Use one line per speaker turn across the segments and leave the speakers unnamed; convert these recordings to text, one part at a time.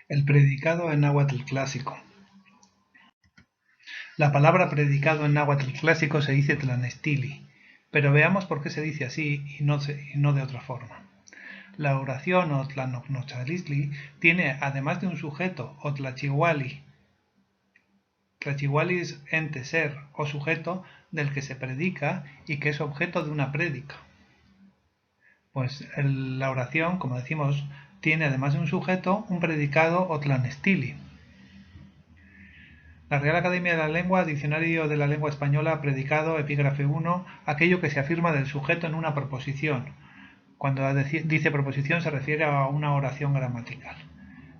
El predicado en náhuatl clásico. La palabra predicado en náhuatl clásico se dice tlanestili, pero veamos por qué se dice así y no de otra forma. La oración o tlanocnochalistli tiene, además de un sujeto o tlachihuali, tlachihuali es ente, ser o sujeto del que se predica y que es objeto de una prédica. Pues la oración, como decimos, tiene además de un sujeto un predicado o tlanestili. La Real Academia de la Lengua, Diccionario de la Lengua Española, predicado, epígrafe 1, aquello que se afirma del sujeto en una proposición. Cuando dice proposición se refiere a una oración gramatical.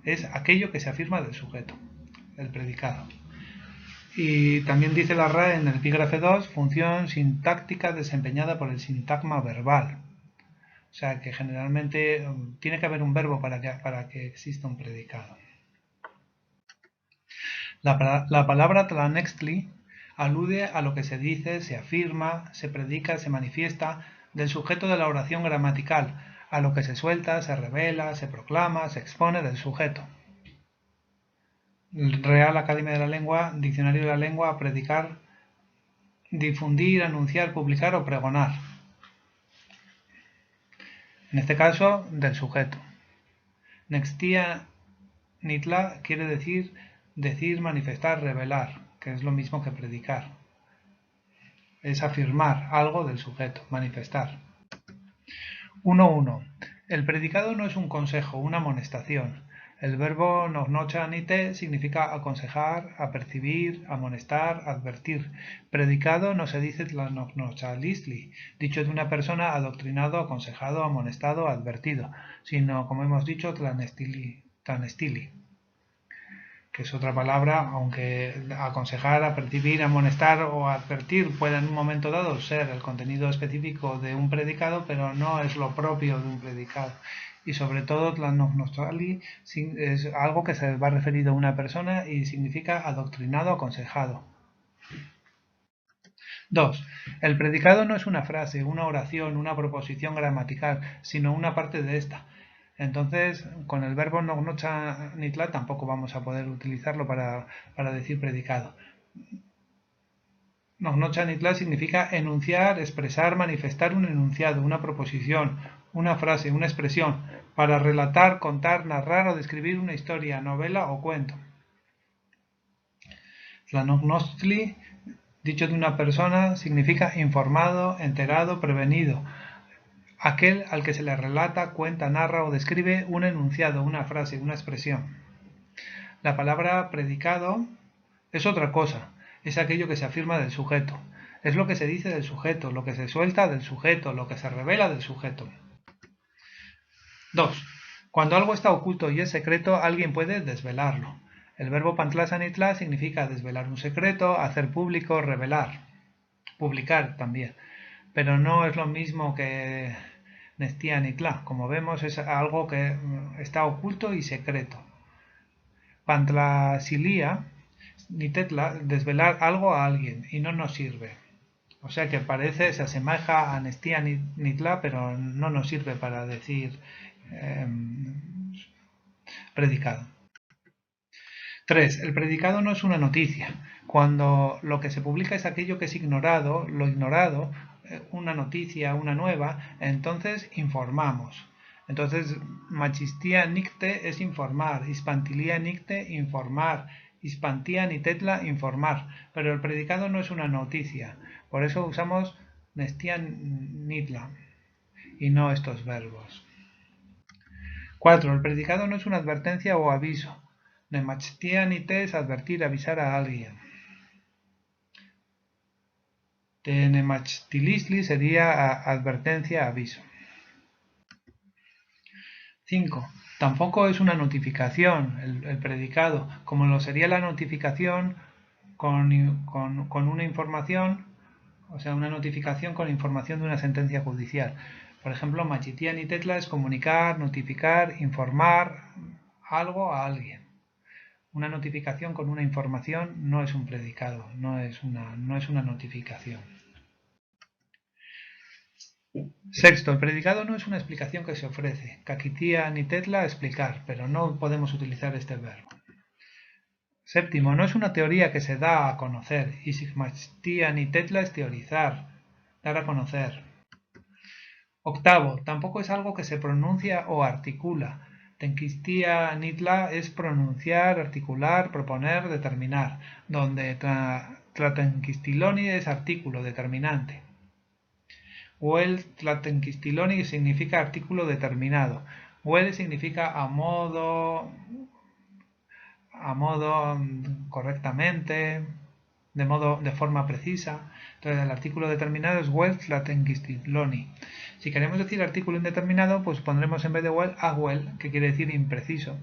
Es aquello que se afirma del sujeto, el predicado. Y también dice la RAE en el epígrafe 2, función sintáctica desempeñada por el sintagma verbal. O sea que generalmente tiene que haber un verbo para que exista un predicado. La palabra tlanextli alude a lo que se dice, se afirma, se predica, se manifiesta del sujeto de la oración gramatical, a lo que se suelta, se revela, se proclama, se expone del sujeto. Real Academia de la Lengua, Diccionario de la Lengua, predicar, difundir, anunciar, publicar o pregonar. En este caso, del sujeto. Nextia nitla quiere decir, manifestar, revelar, que es lo mismo que predicar. Es afirmar algo del sujeto, manifestar. 1.1. El predicado no es un consejo, una amonestación. El verbo nocnochanite significa aconsejar, apercibir, amonestar, advertir. Predicado no se dice tlanocnochalistli, dicho de una persona adoctrinado, aconsejado, amonestado, advertido, sino, como hemos dicho, tlanestili, que es otra palabra, aunque aconsejar, apercibir, amonestar o advertir puede en un momento dado ser el contenido específico de un predicado, pero no es lo propio de un predicado. Y sobre todo, tlanocnochalli es algo que se va referido a una persona y significa adoctrinado, aconsejado. 2. El predicado no es una frase, una oración, una proposición gramatical, sino una parte de esta. Entonces, con el verbo nocnochanitla tampoco vamos a poder utilizarlo para decir predicado. Nocnochanitla significa enunciar, expresar, manifestar un enunciado, una proposición, una frase, una expresión, para relatar, contar, narrar o describir una historia, novela o cuento. Tlanocnostli, dicho de una persona, significa informado, enterado, prevenido. Aquel al que se le relata, cuenta, narra o describe un enunciado, una frase, una expresión. La palabra predicado es otra cosa, es aquello que se afirma del sujeto. Es lo que se dice del sujeto, lo que se suelta del sujeto, lo que se revela del sujeto. 2. Cuando algo está oculto y es secreto, alguien puede desvelarlo. El verbo pantlasanitla significa desvelar un secreto, hacer público, revelar. Publicar también. Pero no es lo mismo que Nestianitla. Como vemos, es algo que está oculto y secreto. Pantlasilia, nitetla, desvelar algo a alguien y no nos sirve. O sea que parece, se asemeja a Nestianitla, pero no nos sirve para decir predicado. 3. El predicado no es una noticia. Cuando lo que se publica es aquello que es ignorado, lo ignorado, una noticia, una nueva, entonces informamos. Entonces, machistia nicte es informar, hispantilia nicte informar, hispantía nitetla informar, pero el predicado no es una noticia. Por eso usamos nestia nitla y no estos verbos. 4. El predicado no es una advertencia o aviso. Nemachtianite es advertir, avisar a alguien. Tenemachtilisli sería advertencia, aviso. 5. Tampoco es una notificación el predicado, como lo sería la notificación con una información, o sea, una notificación con información de una sentencia judicial. Por ejemplo, machitian y tetla es comunicar, notificar, informar algo a alguien. Una notificación con una información no es un predicado, no es una notificación. Sexto, el predicado no es una explicación que se ofrece. Caquitía ni tetla explicar, pero no podemos utilizar este verbo. Séptimo, no es una teoría que se da a conocer. Y sigmastía ni tetla es teorizar, dar a conocer. Octavo, tampoco es algo que se pronuncia o articula. Tenquistía nitla es pronunciar, articular, proponer, determinar, donde tlatenquistiloni es artículo determinante. Huel tlatenquistiloni significa artículo determinado. Huel significa a modo correctamente, de forma precisa. Entonces el artículo determinado es huel tlatenquistiloni. Si queremos decir artículo indeterminado, pues pondremos en vez de huel ahuel, que quiere decir impreciso.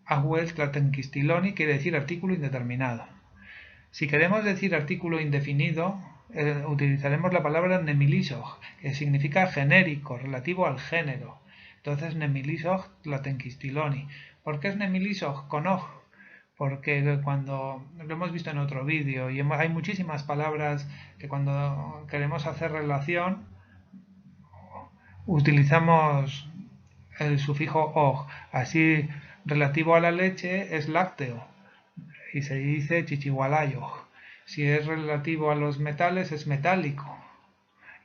Ahuel tlatenquistiloni quiere decir artículo indeterminado. Si queremos decir artículo indefinido, utilizaremos la palabra nemilisog, que significa genérico, relativo al género. Entonces nemilisog tlatenquistiloni. ¿Por qué es nemilisog con og? Porque cuando lo hemos visto en otro vídeo y hay muchísimas palabras que cuando queremos hacer relación utilizamos el sufijo og. Así, relativo a la leche es lácteo y se dice chichihualayo. Si es relativo a los metales es metálico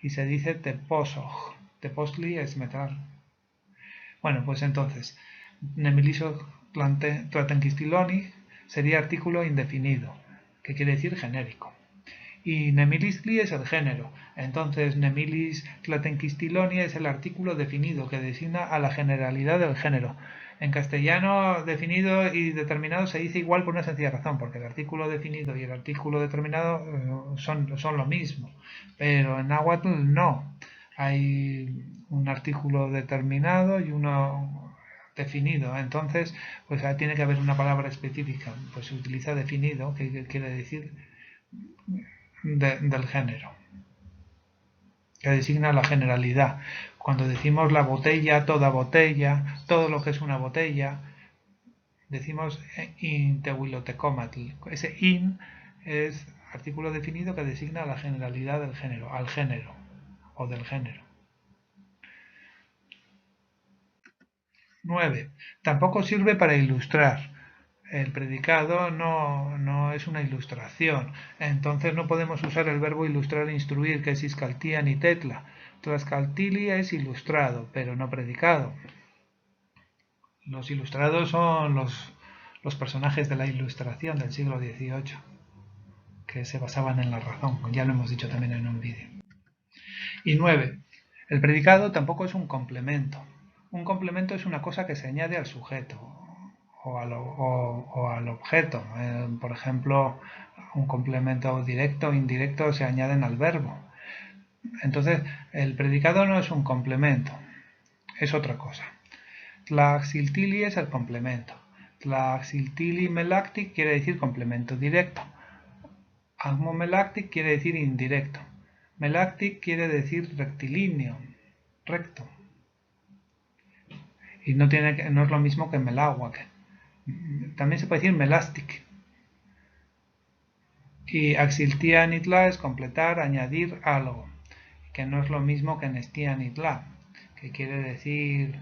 y se dice teposog. Teposli es metal. Bueno, pues entonces, nemiliso tlatenquistiloni sería artículo indefinido, que quiere decir genérico. Y nemilisli es el género. Entonces, nemilis tlatenquistiloni es el artículo definido que designa a la generalidad del género. En castellano, definido y determinado se dice igual por una sencilla razón, porque el artículo definido y el artículo determinado son lo mismo. Pero en náhuatl no. Hay un artículo determinado y uno definido. Entonces, pues tiene que haber una palabra específica. Pues se utiliza definido, que quiere decir del género, que designa la generalidad. Cuando decimos la botella, toda todo lo que es una botella, decimos in tehuilotecomatl. Ese in es artículo definido que designa la generalidad del género, al género o del género. 9. Tampoco sirve para ilustrar. El predicado no es una ilustración. Entonces no podemos usar el verbo ilustrar e instruir, que es iscaltía ni tetla. Tlascaltilia es ilustrado, pero no predicado. Los ilustrados son los personajes de la ilustración del siglo XVIII, que se basaban en la razón. Ya lo hemos dicho también en un vídeo. Y 9. El predicado tampoco es un complemento. Un complemento es una cosa que se añade al sujeto o al objeto. Por ejemplo, un complemento directo o indirecto se añaden al verbo. Entonces, el predicado no es un complemento, es otra cosa. Tlaxiltili es el complemento. Tlaxiltili melactic quiere decir complemento directo. Agmo melactic quiere decir indirecto. Melactic quiere decir rectilíneo, recto. Y no es lo mismo que meláhuac. También se puede decir melastic. Y axiltía nitla es completar, añadir algo, que no es lo mismo que nestía nitla, que quiere decir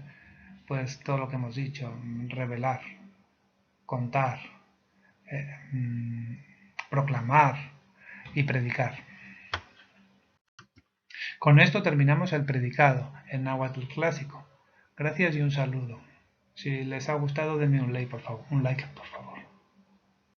pues todo lo que hemos dicho, revelar, contar, proclamar y predicar. Con esto terminamos el predicado en náhuatl clásico. Gracias y un saludo. Si les ha gustado, denme un like, por favor.